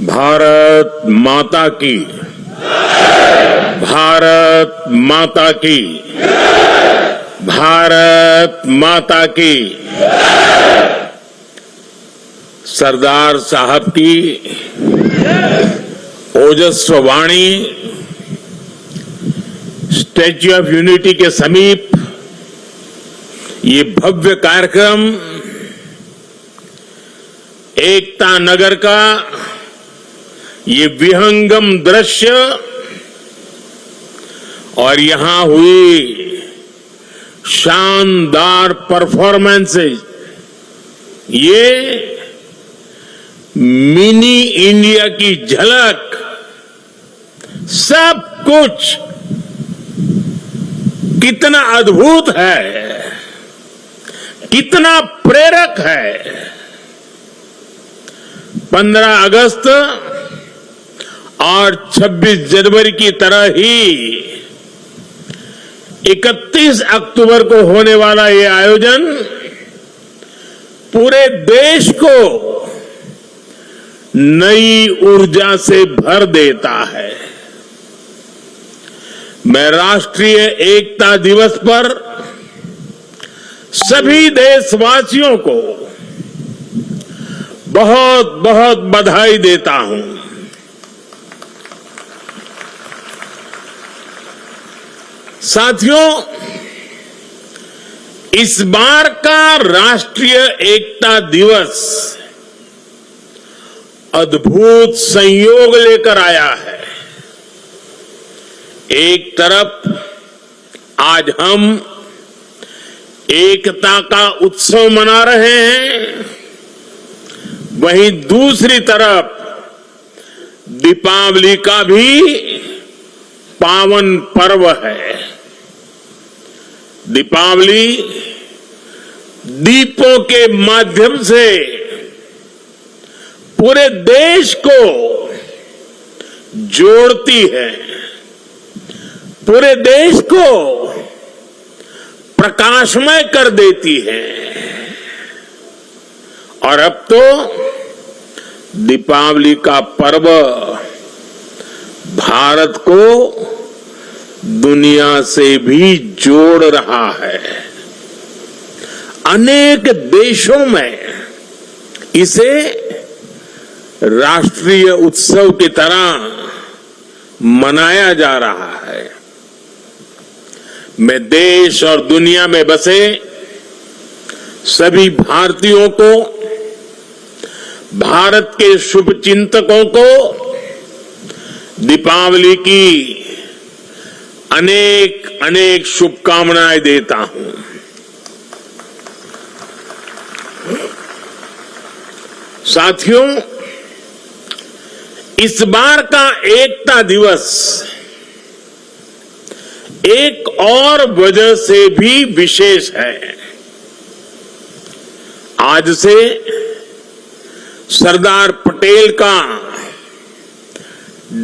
भारत माता की, भारत माता की, भारत माता की। सरदार साहब की ओजस्व वाणी स्टैच्यू ऑफ यूनिटी के समीप ये भव्य कार्यक्रम एकता नगर का ये विहंगम दृश्य और यहां हुई शानदार परफॉर्मेंसेज, ये मिनी इंडिया की झलक, सब कुछ कितना अद्भुत है, कितना प्रेरक है। 15 अगस्त और 26 जनवरी की तरह ही 31 अक्टूबर को होने वाला ये आयोजन पूरे देश को नई ऊर्जा से भर देता है। मैं राष्ट्रीय एकता दिवस पर सभी देशवासियों को बहुत बहुत बधाई देता हूं। साथियों, इस बार का राष्ट्रीय एकता दिवस अद्भुत संयोग लेकर आया है। एक तरफ आज हम एकता का उत्सव मना रहे हैं, वहीं दूसरी तरफ दीपावली का भी पावन पर्व है। दीपावली दीपों के माध्यम से पूरे देश को जोड़ती है, पूरे देश को प्रकाशमय कर देती है। और अब तो दीपावली का पर्व भारत को दुनिया से भी जोड़ रहा है। अनेक देशों में इसे राष्ट्रीय उत्सव की तरह मनाया जा रहा है। मैं देश और दुनिया में बसे सभी भारतीयों को, भारत के शुभचिंतकों को दीपावली की अनेक अनेक शुभकामनाएं देता हूं। साथियों, इस बार का एकता दिवस एक और वजह से भी विशेष है। आज से सरदार पटेल का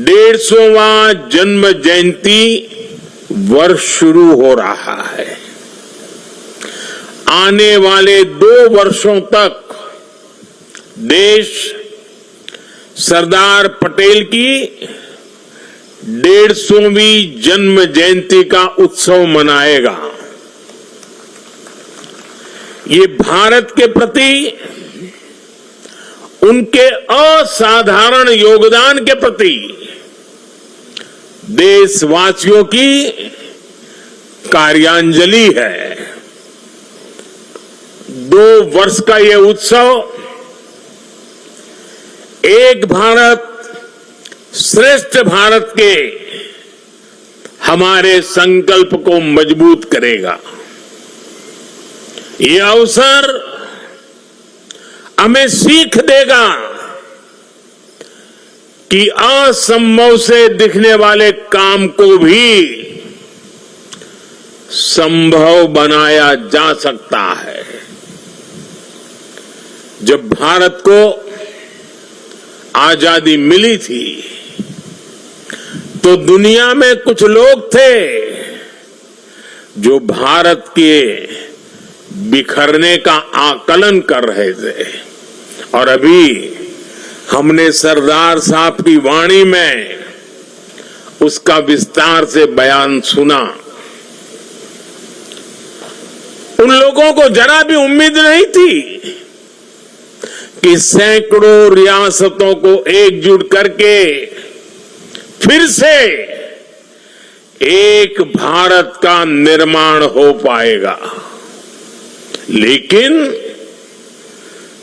150वां जन्म जयंती वर्ष शुरू हो रहा है। आने वाले 2 वर्षों तक देश सरदार पटेल की 150वीं जन्म जयंती का उत्सव मनाएगा। ये भारत के प्रति उनके असाधारण योगदान के प्रति देशवासियों की कार्यांजलि है। 2 वर्ष का यह उत्सव एक भारत श्रेष्ठ भारत के हमारे संकल्प को मजबूत करेगा। यह अवसर हमें सीख देगा कि असंभव से दिखने वाले काम को भी संभव बनाया जा सकता है। जब भारत को आजादी मिली थी तो दुनिया में कुछ लोग थे जो भारत के बिखरने का आकलन कर रहे थे और अभी हमने सरदार साहब की वाणी में उसका विस्तार से बयान सुना। उन लोगों को जरा भी उम्मीद नहीं थी कि सैकड़ों रियासतों को एकजुट करके फिर से एक भारत का निर्माण हो पाएगा। लेकिन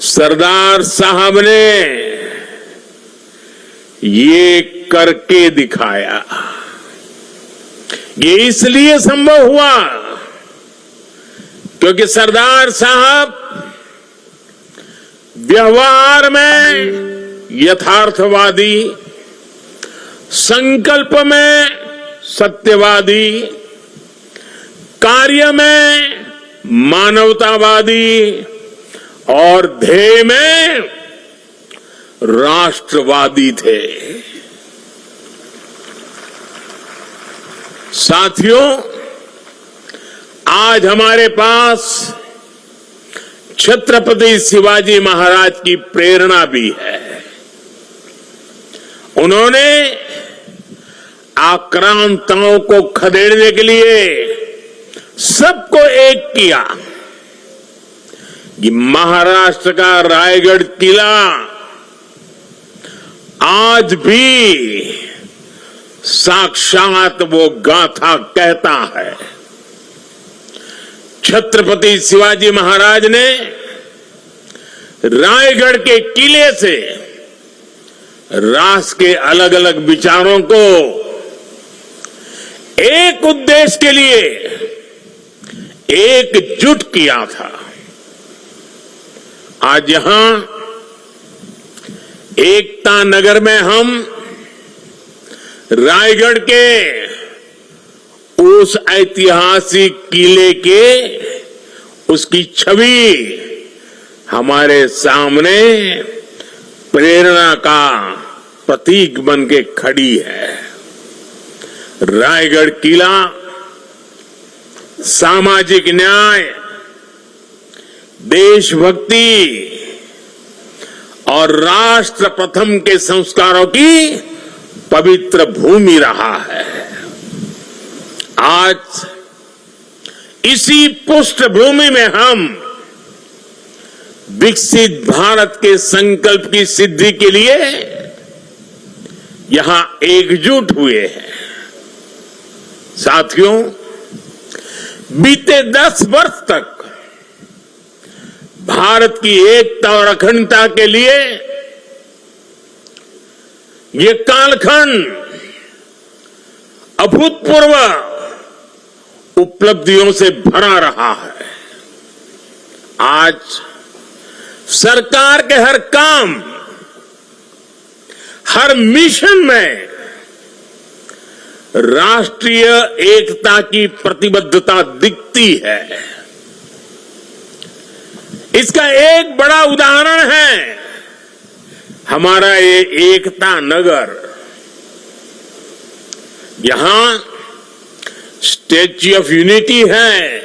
सरदार साहब ने ये करके दिखाया। ये इसलिए संभव हुआ क्योंकि सरदार साहब व्यवहार में यथार्थवादी, संकल्प में सत्यवादी, कार्य में मानवतावादी और ध्येय में राष्ट्रवादी थे। साथियों, आज हमारे पास छत्रपति शिवाजी महाराज की प्रेरणा भी है। उन्होंने आक्रांताओं को खदेड़ने के लिए सबको एक किया। ये महाराष्ट्र का रायगढ़ किला आज भी साक्षात वो गाथा कहता है। छत्रपति शिवाजी महाराज ने रायगढ़ के किले से राष्ट्र के अलग अलग विचारों को एक उद्देश्य के लिए एकजुट किया था। आज यहां एकता नगर में हम रायगढ़ के उस ऐतिहासिक किले के उसकी छवि हमारे सामने प्रेरणा का प्रतीक बन के खड़ी है। रायगढ़ किला सामाजिक न्याय, देशभक्ति और राष्ट्र प्रथम के संस्कारों की पवित्र भूमि रहा है। आज इसी पृष्ठभूमि में हम विकसित भारत के संकल्प की सिद्धि के लिए यहां एकजुट हुए हैं। साथियों, बीते 10 वर्ष तक भारत की एकता और अखंडता के लिए ये कालखंड अभूतपूर्व उपलब्धियों से भरा रहा है। आज सरकार के हर काम, हर मिशन में राष्ट्रीय एकता की प्रतिबद्धता दिखती है। इसका एक बड़ा उदाहरण है हमारा ये एकता नगर। यहां स्टैच्यू ऑफ यूनिटी है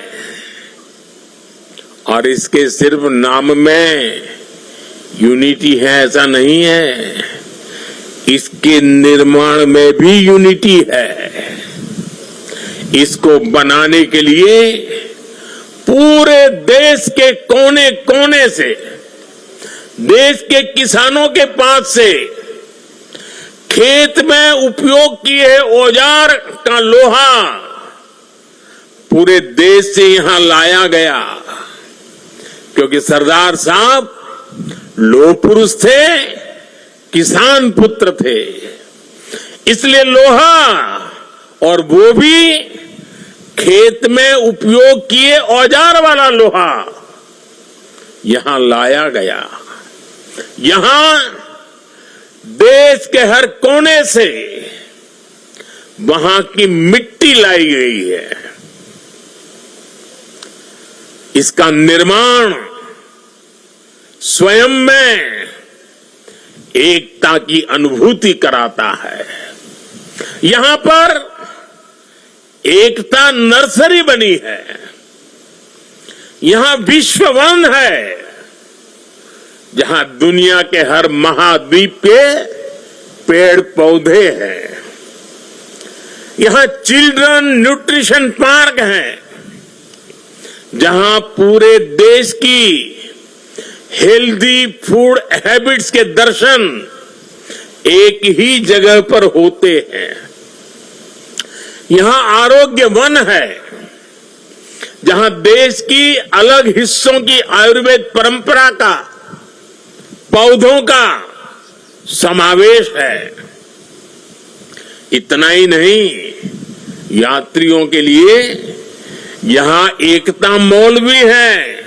और इसके सिर्फ नाम में यूनिटी है ऐसा नहीं है, इसके निर्माण में भी यूनिटी है। इसको बनाने के लिए पूरे देश के कोने कोने से, देश के किसानों के पास से खेत में उपयोग किए औजार का लोहा पूरे देश से यहां लाया गया, क्योंकि सरदार साहब लौह पुरुष थे, किसान पुत्र थे। इसलिए लोहा, और वो भी खेत में उपयोग किए औजार वाला लोहा यहां लाया गया। यहां देश के हर कोने से वहां की मिट्टी लाई गई है। इसका निर्माण स्वयं में एकता की अनुभूति कराता है। यहां पर एकता नर्सरी बनी है, यहां विश्व वन है जहां दुनिया के हर महाद्वीप के पेड़ पौधे हैं। यहां चिल्ड्रन न्यूट्रिशन पार्क है, जहां पूरे देश की हेल्दी फूड हैबिट्स के दर्शन एक ही जगह पर होते हैं। यहां आरोग्य वन है, जहां देश की अलग हिस्सों की आयुर्वेद परंपरा का, पौधों का समावेश है। इतना ही नहीं, यात्रियों के लिए यहां एकता मॉल भी है,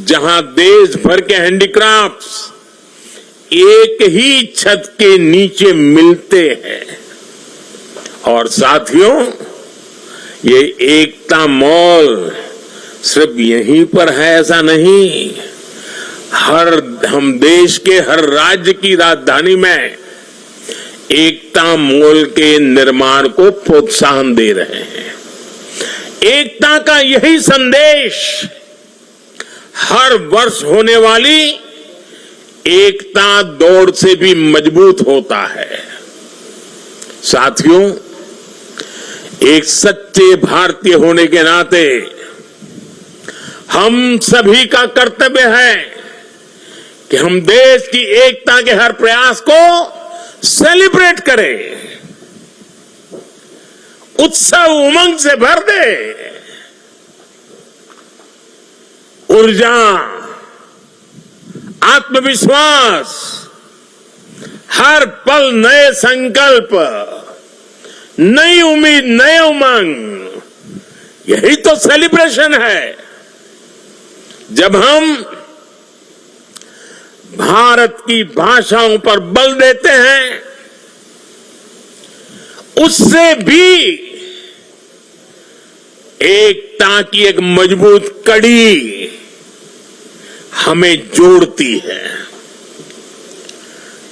जहां देश भर के हैंडीक्राफ्ट्स एक ही छत के नीचे मिलते हैं। और साथियों, ये एकता मॉल सिर्फ यहीं पर है ऐसा नहीं, हम देश के हर राज्य की राजधानी में एकता मॉल के निर्माण को प्रोत्साहन दे रहे हैं। एकता का यही संदेश हर वर्ष होने वाली एकता दौड़ से भी मजबूत होता है। साथियों, एक सच्चे भारतीय होने के नाते हम सभी का कर्तव्य है कि हम देश की एकता के हर प्रयास को सेलिब्रेट करें, उत्सव उमंग से भर दे, ऊर्जा, आत्मविश्वास, हर पल नए संकल्प, नई उम्मीद, नए उमंग, यही तो सेलिब्रेशन है। जब हम भारत की भाषाओं पर बल देते हैं, उससे भी एकता की एक मजबूत कड़ी हमें जोड़ती है।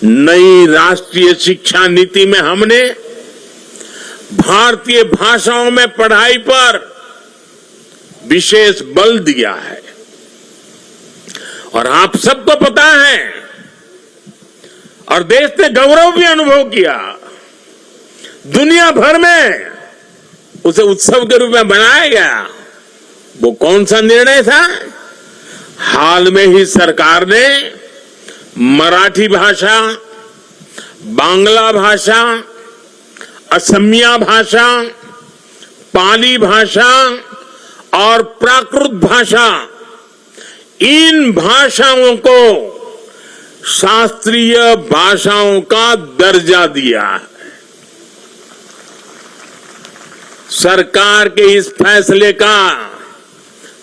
नई राष्ट्रीय शिक्षा नीति में हमने भारतीय भाषाओं में पढ़ाई पर विशेष बल दिया है। और आप सबको पता है, और देश ने गौरव भी अनुभव किया, दुनिया भर में उसे उत्सव के रूप में बनाया गया। वो कौन सा निर्णय था? हाल में ही सरकार ने मराठी भाषा, बांग्ला भाषा, असमिया भाषा, पाली भाषा और प्राकृत भाषा, इन भाषाओं को शास्त्रीय भाषाओं का दर्जा दिया है। सरकार के इस फैसले का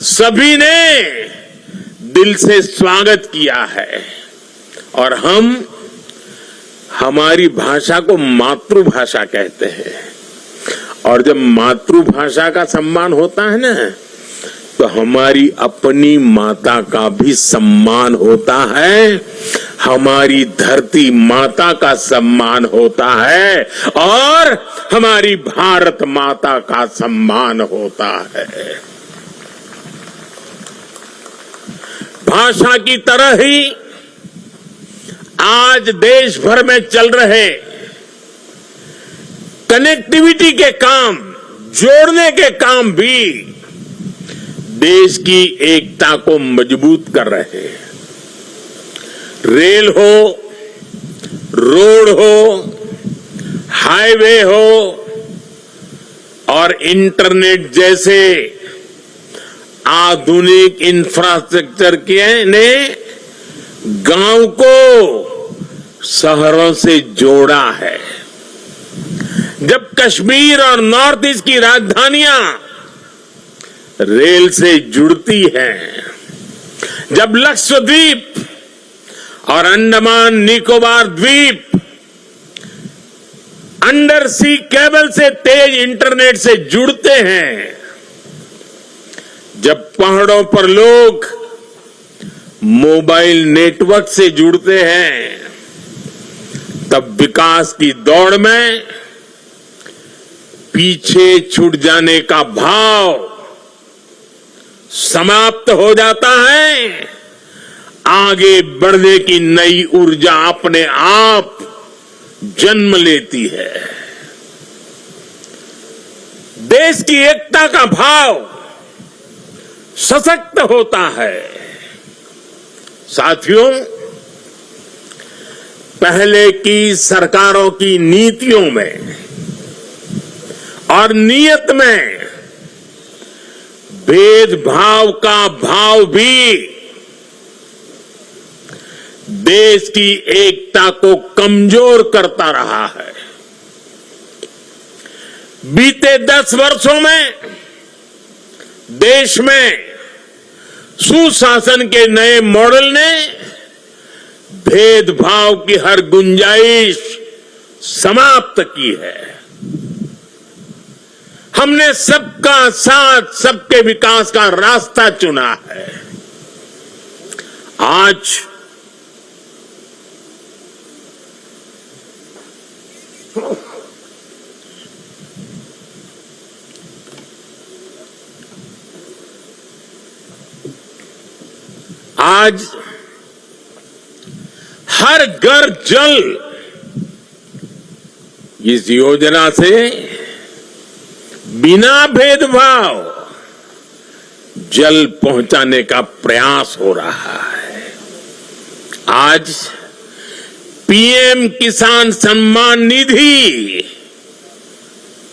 सभी ने दिल से स्वागत किया है। और हम हमारी भाषा को मातृभाषा कहते हैं। और जब मातृभाषा का सम्मान होता है ना, तो हमारी अपनी माता का भी सम्मान होता है, हमारी धरती माता का सम्मान होता है, और हमारी भारत माता का सम्मान होता है। भाषा की तरह ही आज देश भर में चल रहे कनेक्टिविटी के काम, जोड़ने के काम भी देश की एकता को मजबूत कर रहे हैं। रेल हो, रोड हो, हाईवे हो और इंटरनेट जैसे आधुनिक इंफ्रास्ट्रक्चर के ने गांव को शहरों से जोड़ा है। जब कश्मीर और नॉर्थ ईस्ट की राजधानियां रेल से जुड़ती हैं, जब लक्षद्वीप और अंडमान निकोबार द्वीप अंडर सी केबल से तेज इंटरनेट से जुड़ते हैं, जब पहाड़ों पर लोग मोबाइल नेटवर्क से जुड़ते हैं, तब विकास की दौड़ में पीछे छूट जाने का भाव समाप्त हो जाता है आगे बढ़ने की नई ऊर्जा अपने आप जन्म लेती है। देश की एकता का भाव सशक्त होता है। साथियों, पहले की सरकारों की नीतियों में और नीयत में भेदभाव का भाव भी देश की एकता को कमजोर करता रहा है। बीते 10 वर्षों में देश में सुशासन के नए मॉडल ने भेदभाव की हर गुंजाइश समाप्त की है। हमने सबका साथ, सबके विकास का रास्ता चुना है। आज हर घर जल इस योजना से बिना भेदभाव जल पहुंचाने का प्रयास हो रहा है। आज पीएम किसान सम्मान निधि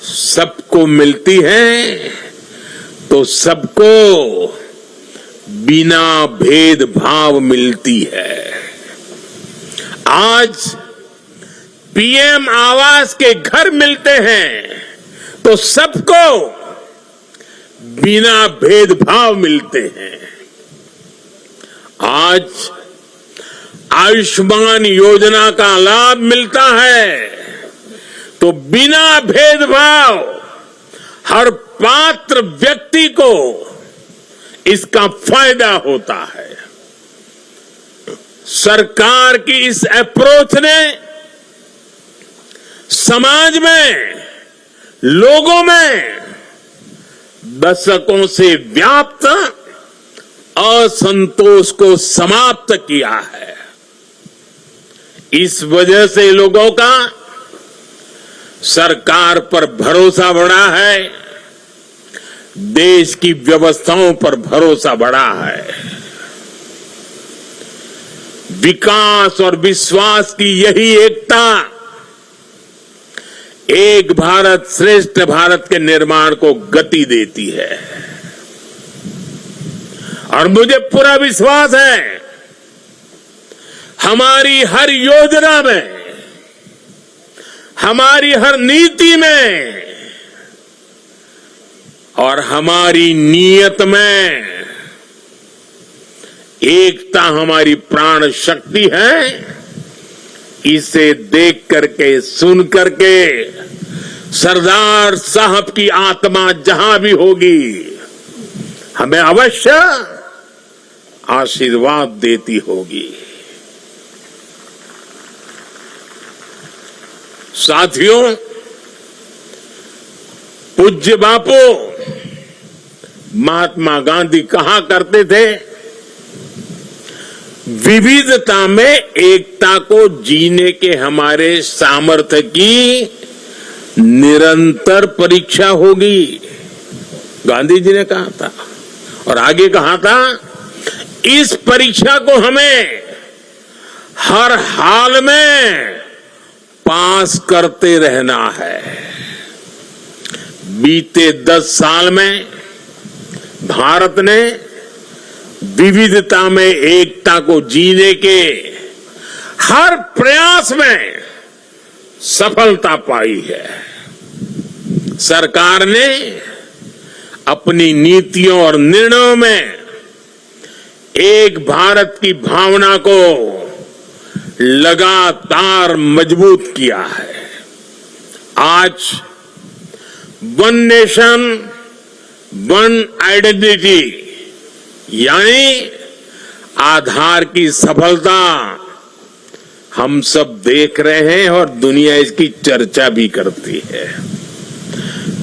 सबको मिलती है तो सबको बिना भेदभाव मिलती है। आज पीएम आवास के घर मिलते हैं तो सबको बिना भेदभाव मिलते हैं। आज आयुष्मान योजना का लाभ मिलता है तो बिना भेदभाव हर पात्र व्यक्ति को इसका फायदा होता है। सरकार की इस अप्रोच ने समाज में, लोगों में दशकों से व्याप्त असंतोष को समाप्त किया है। इस वजह से लोगों का सरकार पर भरोसा बढ़ा है, देश की व्यवस्थाओं पर भरोसा बढ़ा है। विकास और विश्वास की यही एकता एक भारत श्रेष्ठ भारत के निर्माण को गति देती है। और मुझे पूरा विश्वास है हमारी हर योजना में, हमारी हर नीति में और हमारी नीयत में एकता हमारी प्राण शक्ति है। इसे देख करके, सुन करके सरदार साहब की आत्मा जहां भी होगी हमें अवश्य आशीर्वाद देती होगी। साथियों, पूज्य बापू महात्मा गांधी कहा करते थे, विविधता में एकता को जीने के हमारे सामर्थ्य की निरंतर परीक्षा होगी। गांधी जी ने कहा था और आगे कहा था, इस परीक्षा को हमें हर हाल में पास करते रहना है। बीते 10 साल में भारत ने विविधता में एकता को जीने के हर प्रयास में सफलता पाई है। सरकार ने अपनी नीतियों और निर्णयों में एक भारत की भावना को लगातार मजबूत किया है। आज वन नेशन वन आइडेंटिटी यानी आधार की सफलता हम सब देख रहे हैं और दुनिया इसकी चर्चा भी करती है।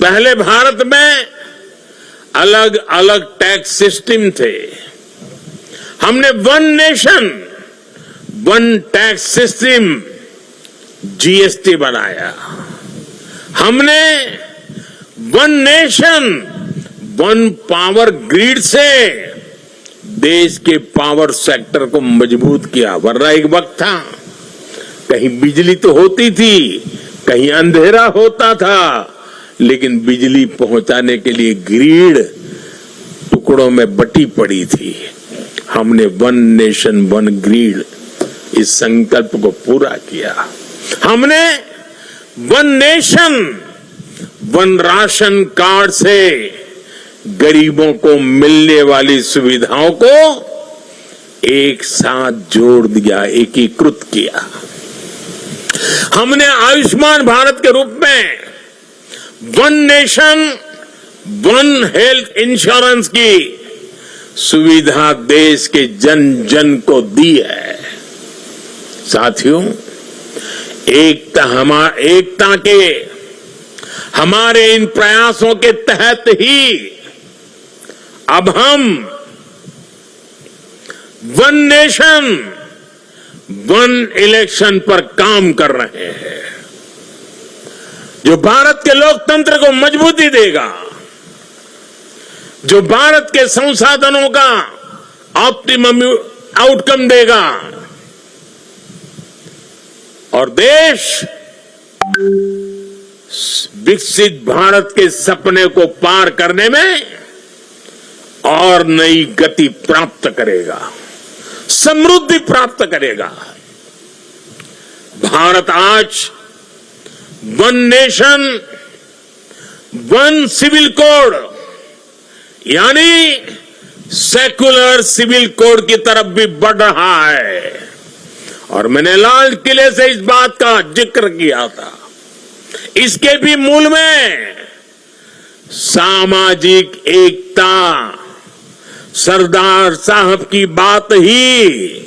पहले भारत में अलग अलग टैक्स सिस्टम थे। हमने one nation one tax system GST बनाया। हमने one nation one power grid से देश के पावर सेक्टर को मजबूत किया। वरना एक वक्त था कहीं बिजली तो होती थी, कहीं अंधेरा होता था, लेकिन बिजली पहुंचाने के लिए ग्रिड टुकड़ों में बटी पड़ी थी। हमने वन नेशन वन ग्रिड इस संकल्प को पूरा किया। हमने one nation one ration card से गरीबों को मिलने वाली सुविधाओं को एक साथ जोड़ दिया, एकीकृत किया। हमने आयुष्मान भारत के रूप में one nation one health insurance की सुविधा देश के जन जन को दी है। साथियों, एकता के हमारे इन प्रयासों के तहत ही अब हम वन नेशन वन इलेक्शन पर काम कर रहे हैं, जो भारत के लोकतंत्र को मजबूती देगा, जो भारत के संसाधनों का ऑप्टिमम आउटकम देगा और देश विकसित भारत के सपने को पार करने में और नई गति प्राप्त करेगा, समृद्धि प्राप्त करेगा। भारत आज one nation one civil code यानी सेक्युलर सिविल कोड की तरफ भी बढ़ रहा है। और मैंने लाल किले से इस बात का जिक्र किया था। इसके भी मूल में सामाजिक एकता, सरदार साहब की बात ही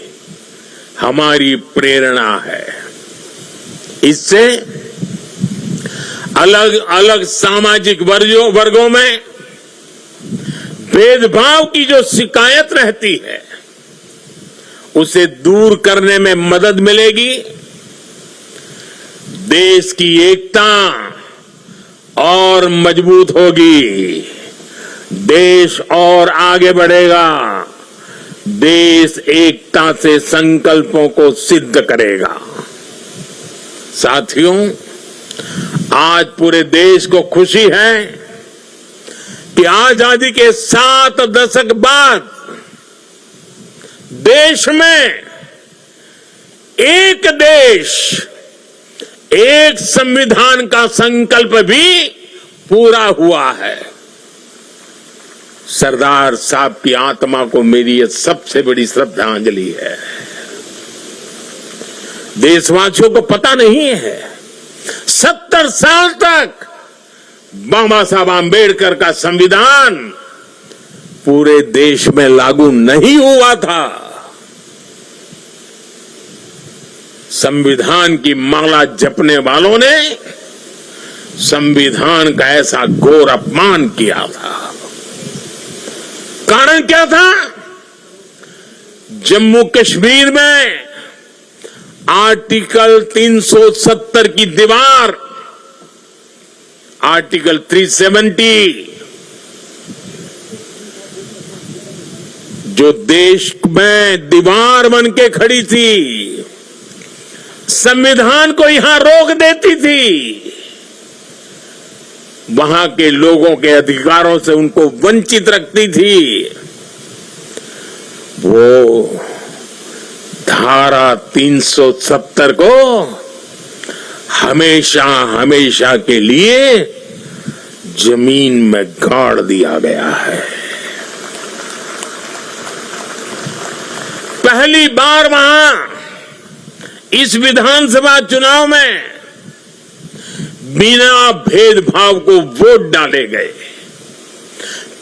हमारी प्रेरणा है। इससे अलग अलग सामाजिक वर्गों में भेदभाव की जो शिकायत रहती है उसे दूर करने में मदद मिलेगी। देश की एकता और मजबूत होगी, देश और आगे बढ़ेगा, देश एकता से संकल्पों को सिद्ध करेगा। साथियों, आज पूरे देश को खुशी है कि आजादी के 7 दशक बाद देश में एक देश एक संविधान का संकल्प भी पूरा हुआ है। सरदार साहब की आत्मा को मेरी ये सबसे बड़ी श्रद्धांजलि है। देशवासियों को पता नहीं है 70 साल तक बाबा साहब आंबेडकर का संविधान पूरे देश में लागू नहीं हुआ था। संविधान की माला जपने वालों ने संविधान का ऐसा घोर अपमान किया था। कारण क्या था? जम्मू कश्मीर में आर्टिकल 370 की दीवार, आर्टिकल 370 जो देश में दीवार बन के खड़ी थी, संविधान को यहां रोक देती थी, वहां के लोगों के अधिकारों से उनको वंचित रखती थी। वो धारा 370 को हमेशा हमेशा के लिए जमीन में गाड़ दिया गया है। पहली बार वहां इस विधानसभा चुनाव में बिना भेदभाव को वोट डाले गए।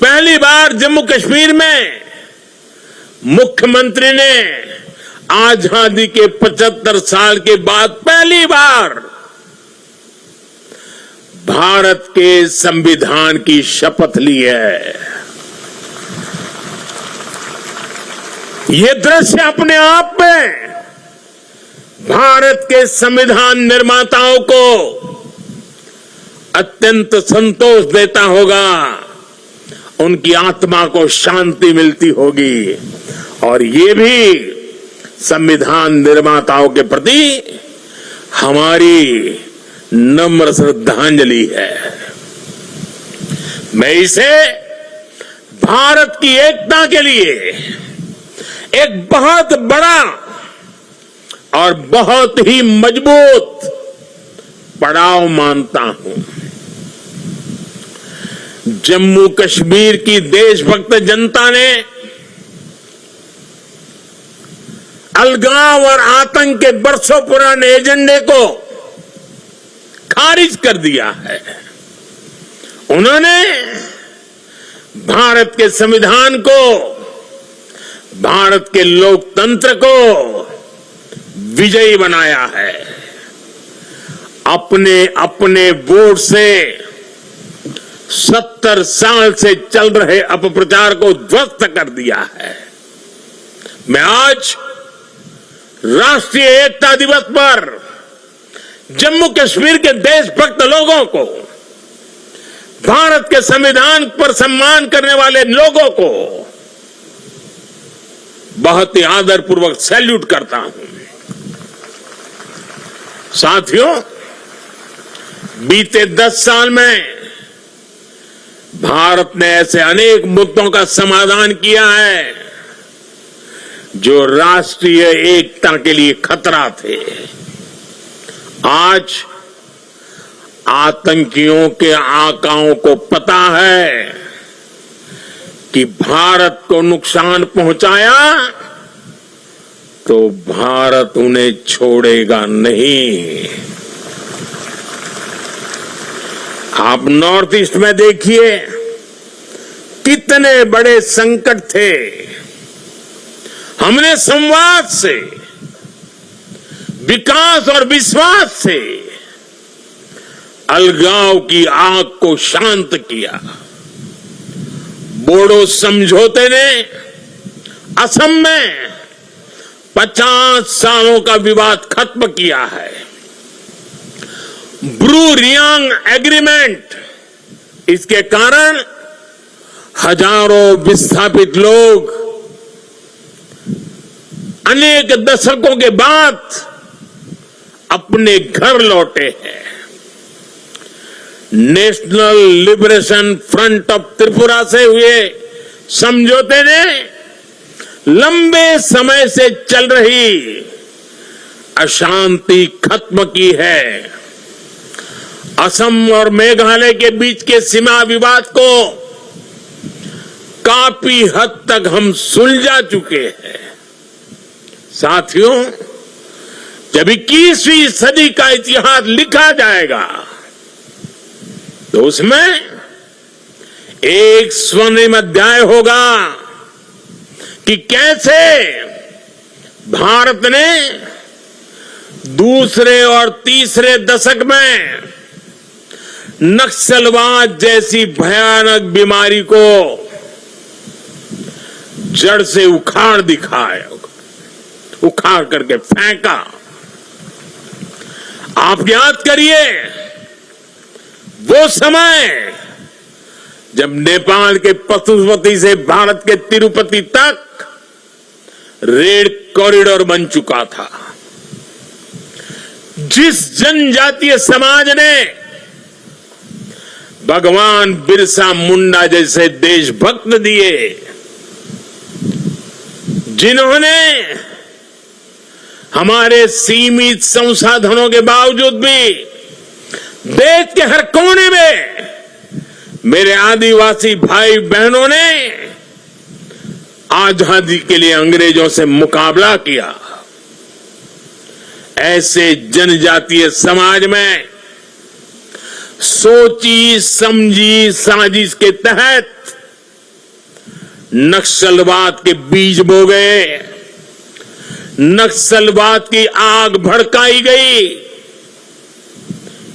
पहली बार जम्मू कश्मीर में मुख्यमंत्री ने आजादी के 75 साल के बाद पहली बार भारत के संविधान की शपथ ली है। ये दृश्य अपने आप में भारत के संविधान निर्माताओं को अत्यंत संतोष देता होगा, उनकी आत्मा को शांति मिलती होगी और ये भी संविधान निर्माताओं के प्रति हमारी नम्र श्रद्धांजलि है। मैं इसे भारत की एकता के लिए एक बहुत बड़ा और बहुत ही मजबूत पड़ाव मानता हूं। जम्मू कश्मीर की देशभक्त जनता ने अलगाव और आतंक के बरसों पुराने एजेंडे को खारिज कर दिया है। उन्होंने भारत के संविधान को, भारत के लोकतंत्र को विजयी बनाया है। अपने अपने वोट से 70 साल से चल रहे अपप्रचार को ध्वस्त कर दिया है। मैं आज राष्ट्रीय एकता दिवस पर जम्मू कश्मीर के देशभक्त लोगों को, भारत के संविधान पर सम्मान करने वाले लोगों को बहुत ही आदरपूर्वक सैल्यूट करता हूं। साथियों, बीते 10 साल में भारत ने ऐसे अनेक मुद्दों का समाधान किया है जो राष्ट्रीय एकता के लिए खतरा थे। आज आतंकियों के आकाओं को पता है कि भारत को नुकसान पहुंचाया तो भारत उन्हें छोड़ेगा नहीं। आप नॉर्थ ईस्ट में देखिए कितने बड़े संकट थे। हमने संवाद से, विकास और विश्वास से अलगाव की आग को शांत किया। बोडो समझौते ने असम में 50 सालों का विवाद खत्म किया है। ब्रू रियांग एग्रीमेंट, इसके कारण हजारों विस्थापित लोग अनेक दशकों के बाद अपने घर लौटे हैं। National liberation front of Tripura से हुए समझौते ने लंबे समय से चल रही अशांति खत्म की है। असम और मेघालय के बीच के सीमा विवाद को काफी हद तक हम सुलझा चुके हैं। साथियों, जब 21वीं सदी का इतिहास लिखा जाएगा तो उसमें एक स्वर्णिम अध्याय होगा कि कैसे भारत ने दूसरे और तीसरे दशक में नक्सलवाद जैसी भयानक बीमारी को जड़ से उखाड़ दिखाया, उखाड़ करके फेंका। आप याद करिए वो समय जब नेपाल के पशुपति से भारत के तिरुपति तक रेल कॉरिडोर बन चुका था। जिस जनजातीय समाज ने भगवान बिरसा मुंडा जैसे देशभक्त दिए, जिन्होंने हमारे सीमित संसाधनों के बावजूद भी देश के हर कोने में मेरे आदिवासी भाई बहनों ने आजादी के लिए अंग्रेजों से मुकाबला किया, ऐसे जनजातीय समाज में सोची समझी साजिश के तहत नक्सलवाद के बीज बो गए, नक्सलवाद की आग भड़काई गई।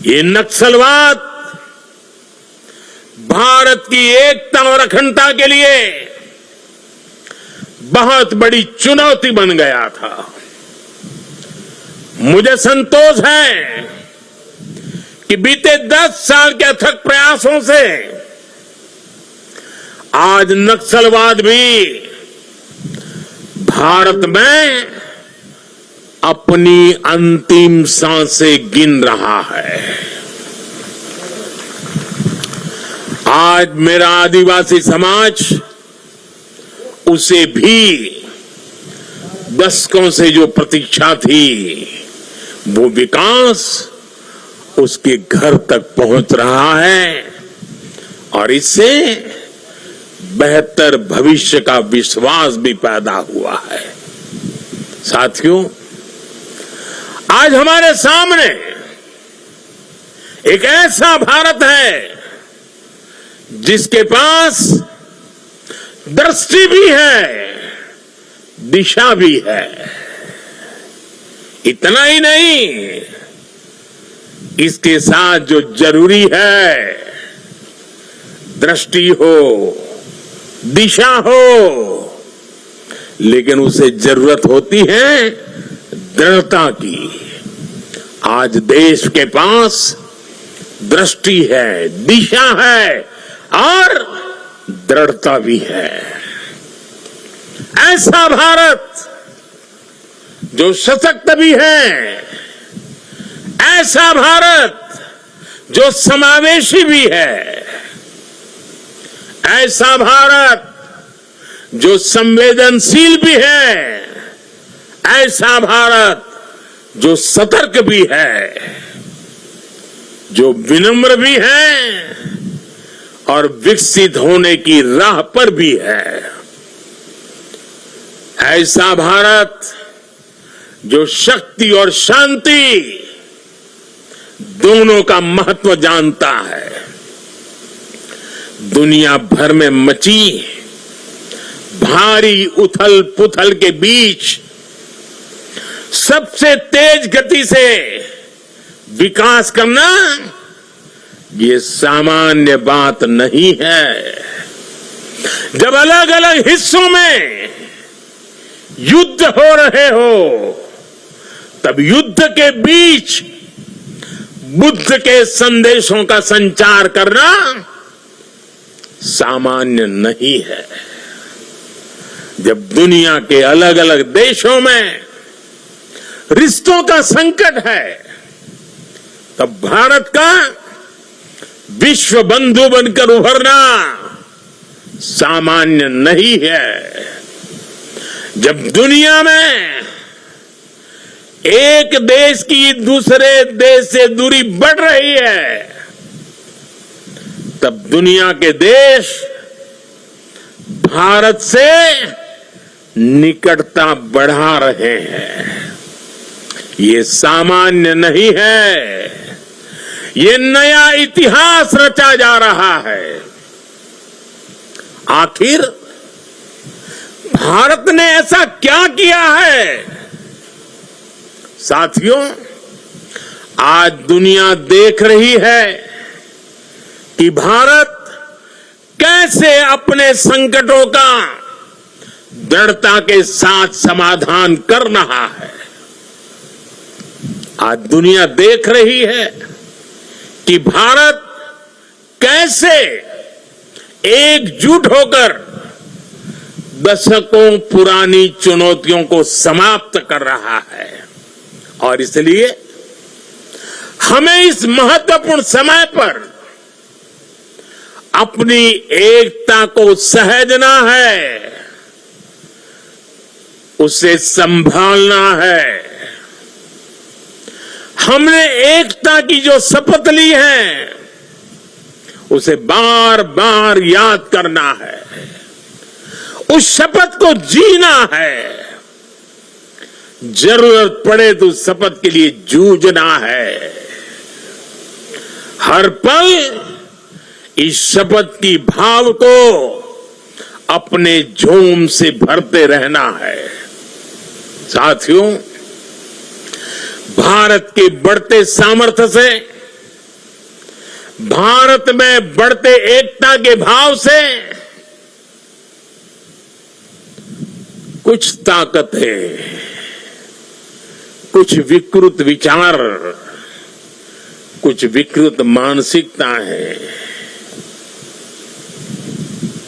ये नक्सलवाद भारत की एकता और अखंडता के लिए बहुत बड़ी चुनौती बन गया था। मुझे संतोष है कि बीते 10 साल के अथक प्रयासों से आज नक्सलवाद भी भारत में अपनी अंतिम सांसें गिन रहा है। आज मेरा आदिवासी समाज उसे भी दशकों से जो प्रतीक्षा थी वो विकास उसके घर तक पहुंच रहा है और इससे बेहतर भविष्य का विश्वास भी पैदा हुआ है। साथियों, आज हमारे सामने एक ऐसा भारत है जिसके पास दृष्टि भी है, दिशा भी है। इतना ही नहीं, इसके साथ जो जरूरी है, दृष्टि हो, दिशा हो, लेकिन उसे जरूरत होती है दृढ़ता की। आज देश के पास दृष्टि है, दिशा है और दृढ़ता भी है। ऐसा भारत जो सशक्त भी है, ऐसा भारत जो समावेशी भी है, ऐसा भारत जो संवेदनशील भी है, ऐसा भारत जो सतर्क भी है, जो विनम्र भी है और विकसित होने की राह पर भी है। ऐसा भारत जो शक्ति और शांति दोनों का महत्व जानता है। दुनिया भर में मची भारी उथल पुथल के बीच सबसे तेज गति से विकास करना ये सामान्य बात नहीं है। जब अलग अलग हिस्सों में युद्ध हो रहे हो, तब युद्ध के बीच बुद्ध के संदेशों का संचार करना सामान्य नहीं है। जब दुनिया के अलग अलग देशों में रिश्तों का संकट है, तब भारत का विश्व बंधु बनकर उभरना सामान्य नहीं है। जब दुनिया में एक देश की दूसरे देश से दूरी बढ़ रही है, तब दुनिया के देश भारत से निकटता बढ़ा रहे हैं। ये सामान्य नहीं है, ये नया इतिहास रचा जा रहा है। आखिर भारत ने ऐसा क्या किया है? साथियों, आज दुनिया देख रही है कि भारत कैसे अपने संकटों का दृढ़ता के साथ समाधान कर रहा है। आज दुनिया देख रही है कि भारत कैसे एकजुट होकर दशकों पुरानी चुनौतियों को समाप्त कर रहा है। और इसलिए हमें इस महत्वपूर्ण समय पर अपनी एकता को सहेजना है, उसे संभालना है। हमने एकता की जो शपथ ली है, उसे बार बार याद करना है, उस शपथ को जीना है। जरूरत पड़े तो शपथ के लिए जूझना है। हर पल इस शपथ की भाव को अपने जोम से भरते रहना है। साथियों, भारत के बढ़ते सामर्थ्य से, भारत में बढ़ते एकता के भाव से कुछ ताकतें, कुछ विकृत विचार, कुछ विकृत मानसिकता है,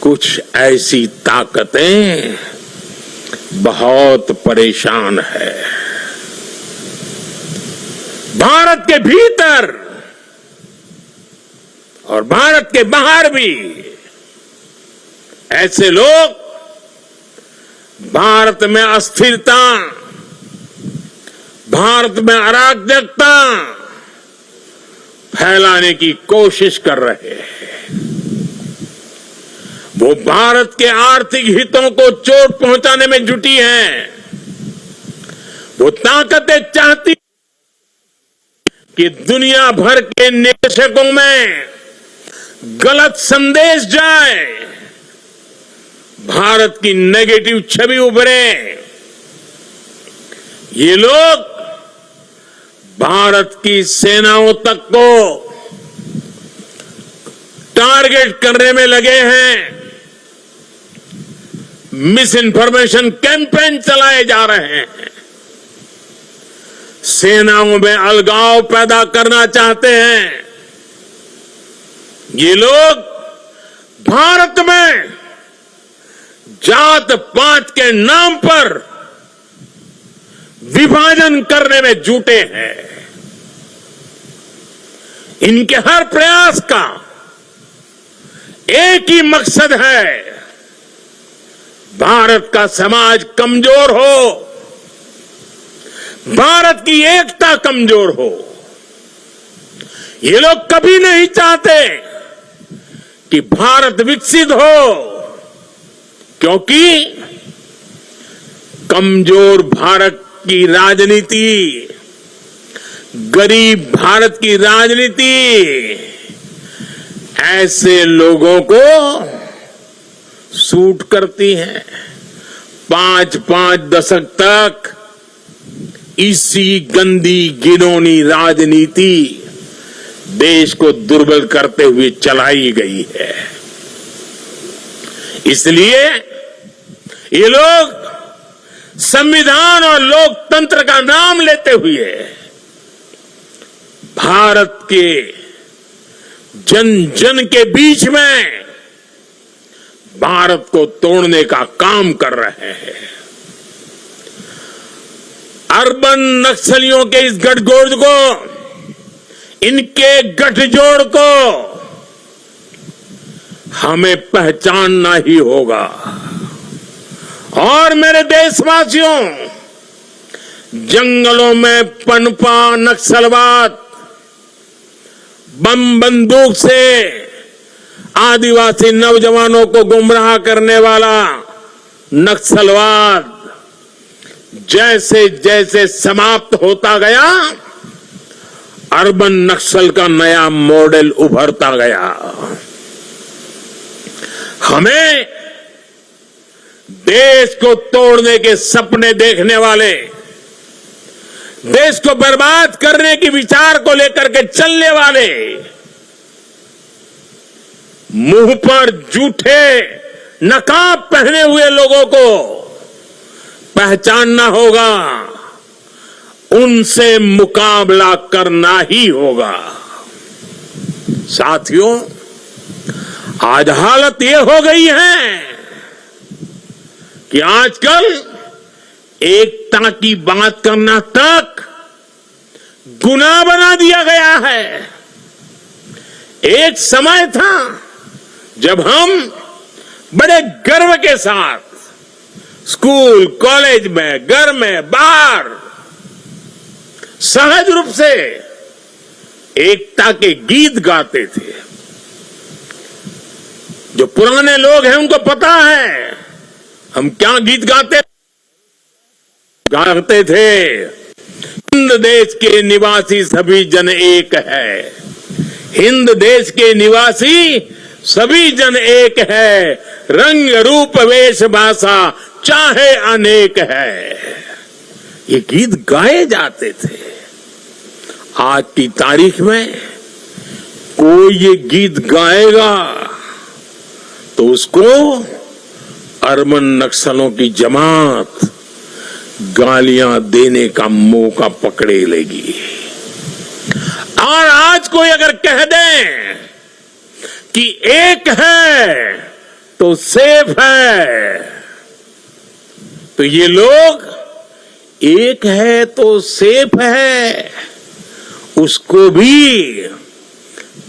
कुछ ऐसी ताकतें बहुत परेशान है। भारत के भीतर और भारत के बाहर भी ऐसे लोग भारत में अस्थिरता, भारत में अराजकता फैलाने की कोशिश कर रहे हैं। वो भारत के आर्थिक हितों को चोट पहुंचाने में जुटी हैं। वो ताकतें चाहती कि दुनिया भर के निवेशकों में गलत संदेश जाए, भारत की नेगेटिव छवि उभरे। ये लोग भारत की सेनाओं तक को टारगेट करने में लगे हैं। मिस इन्फॉर्मेशन कैंपेन चलाए जा रहे हैं। सेनाओं में अलगाव पैदा करना चाहते हैं। ये लोग भारत में जात पात के नाम पर विभाजन करने में जुटे हैं। इनके हर प्रयास का एक ही मकसद है, भारत का समाज कमजोर हो, भारत की एकता कमजोर हो। ये लोग कभी नहीं चाहते कि भारत विकसित हो, क्योंकि कमजोर भारत की राजनीति, गरीब भारत की राजनीति ऐसे लोगों को सूट करती है। 5-5 दशक तक इसी गंदी घिनौनी राजनीति देश को दुर्बल करते हुए चलाई गई है। इसलिए ये लोग संविधान और लोकतंत्र का नाम लेते हुए भारत के जन जन के बीच में भारत को तोड़ने का काम कर रहे हैं। अर्बन नक्सलियों के इस गठजोड़ को, इनके गठजोड़ को हमें पहचानना ही होगा। और मेरे देशवासियों, जंगलों में पनपा नक्सलवाद, बम बंदूक से आदिवासी नौजवानों को गुमराह करने वाला नक्सलवाद जैसे जैसे समाप्त होता गया, अर्बन नक्सल का नया मॉडल उभरता गया। हमें देश को तोड़ने के सपने देखने वाले, देश को बर्बाद करने की विचार को लेकर के चलने वाले, मुंह पर जूठे नकाब पहने हुए लोगों को पहचानना होगा, उनसे मुकाबला करना ही होगा। साथियों, आज हालत ये हो गई है कि आजकल एकता की बात करना तक गुनाह बना दिया गया है। एक समय था जब हम बड़े गर्व के साथ स्कूल, कॉलेज में, घर में, बाहर सहज रूप से एकता के गीत गाते थे। जो पुराने लोग हैं उनको पता है हम क्या गीत गाते थे। हिंद देश के निवासी सभी जन एक है, हिंद देश के निवासी सभी जन एक है, रंग रूप वेश भाषा चाहे अनेक है। ये गीत गाए जाते थे। आज की तारीख में कोई ये गीत गाएगा तो उसको अरबन नक्सलों की जमात गालियां देने का मौका पकड़े लेगी। और आज कोई अगर कह दे कि एक है तो सेफ है, तो ये लोग एक है तो सेफ है उसको भी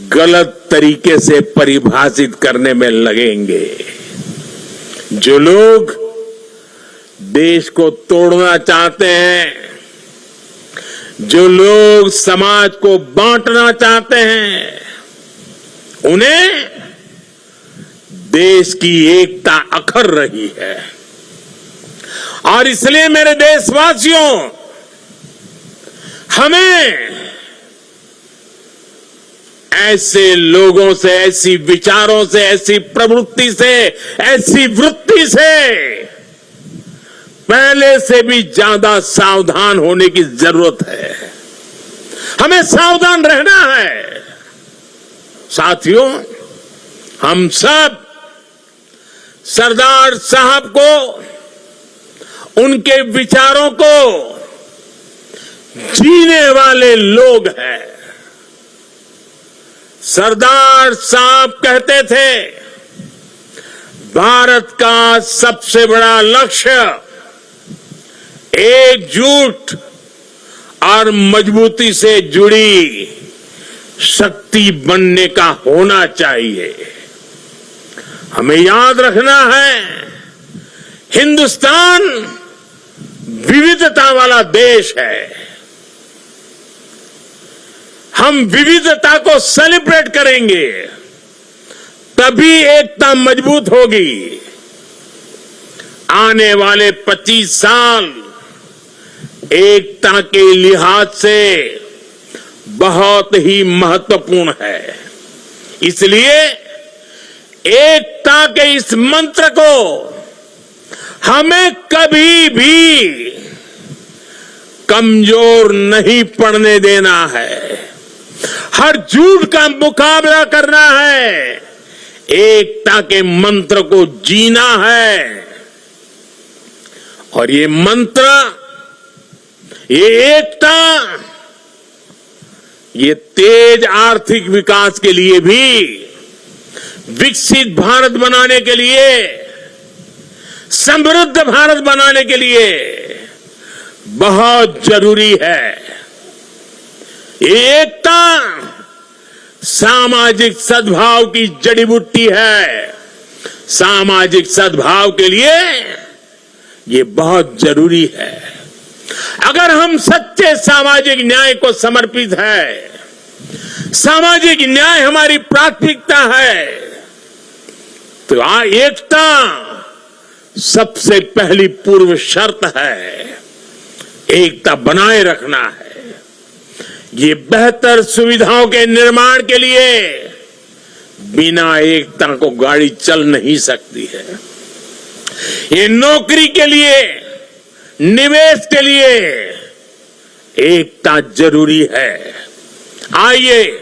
गलत तरीके से परिभाषित करने में लगेंगे। जो लोग देश को तोड़ना चाहते हैं, जो लोग समाज को बांटना चाहते हैं, उन्हें देश की एकता अखर रही है। और इसलिए मेरे देशवासियों, हमें ऐसे लोगों से, ऐसी विचारों से, ऐसी प्रवृत्ति से, ऐसी वृत्ति से पहले से भी ज्यादा सावधान होने की जरूरत है। हमें सावधान रहना है। साथियों, हम सब सरदार साहब को, उनके विचारों को जीने वाले लोग हैं। सरदार साहब कहते थे, भारत का सबसे बड़ा लक्ष्य एकजुट और मजबूती से जुड़ी शक्ति बनने का होना चाहिए। हमें याद रखना है, हिंदुस्तान विविधता वाला देश है। हम विविधता को सेलिब्रेट करेंगे, तभी एकता मजबूत होगी। आने वाले 25 साल एकता के लिहाज से बहुत ही महत्वपूर्ण है। इसलिए एकता के इस मंत्र को हमें कभी भी कमजोर नहीं पड़ने देना है। हर झूठ का मुकाबला करना है, एकता के मंत्र को जीना है। और ये मंत्र, ये एकता, ये तेज आर्थिक विकास के लिए भी, विकसित भारत बनाने के लिए, समृद्ध भारत बनाने के लिए बहुत जरूरी है। एकता सामाजिक सद्भाव की जड़ी बूटी है। सामाजिक सद्भाव के लिए ये बहुत जरूरी है। अगर हम सच्चे सामाजिक न्याय को समर्पित है, सामाजिक न्याय हमारी प्राथमिकता है, तो एकता सबसे पहली पूर्व शर्त है। एकता बनाए रखना है। ये बेहतर सुविधाओं के निर्माण के लिए बिना एकता को गाड़ी चल नहीं सकती है। ये नौकरी के लिए, निवेश के लिए एकता जरूरी है। आइए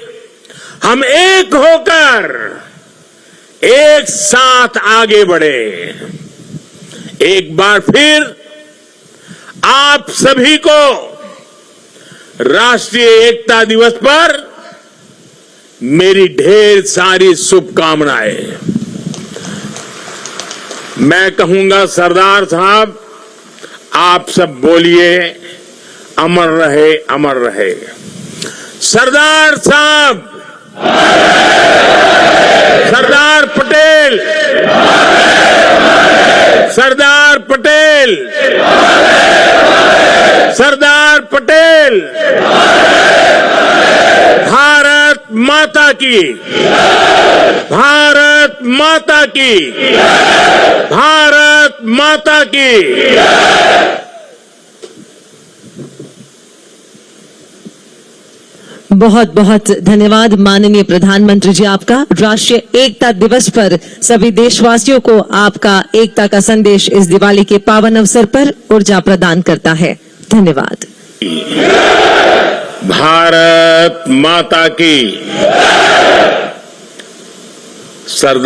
हम एक होकर एक साथ आगे बढ़े। एक बार फिर आप सभी को राष्ट्रीय एकता दिवस पर मेरी ढेर सारी शुभकामनाएं। मैं कहूंगा, सरदार साहब आप सब बोलिए, अमर रहे, अमर रहे। सरदार साहब, सरदार पटेल, सरदार पटेल, सरदार पटेल। भारत माता की, भारत माता की, भारत माता की। बहुत बहुत धन्यवाद माननीय प्रधानमंत्री जी आपका। राष्ट्रीय एकता दिवस पर सभी देशवासियों को आपका एकता का संदेश इस दिवाली के पावन अवसर पर ऊर्जा प्रदान करता है। धन्यवाद। भारत माता की। सरदार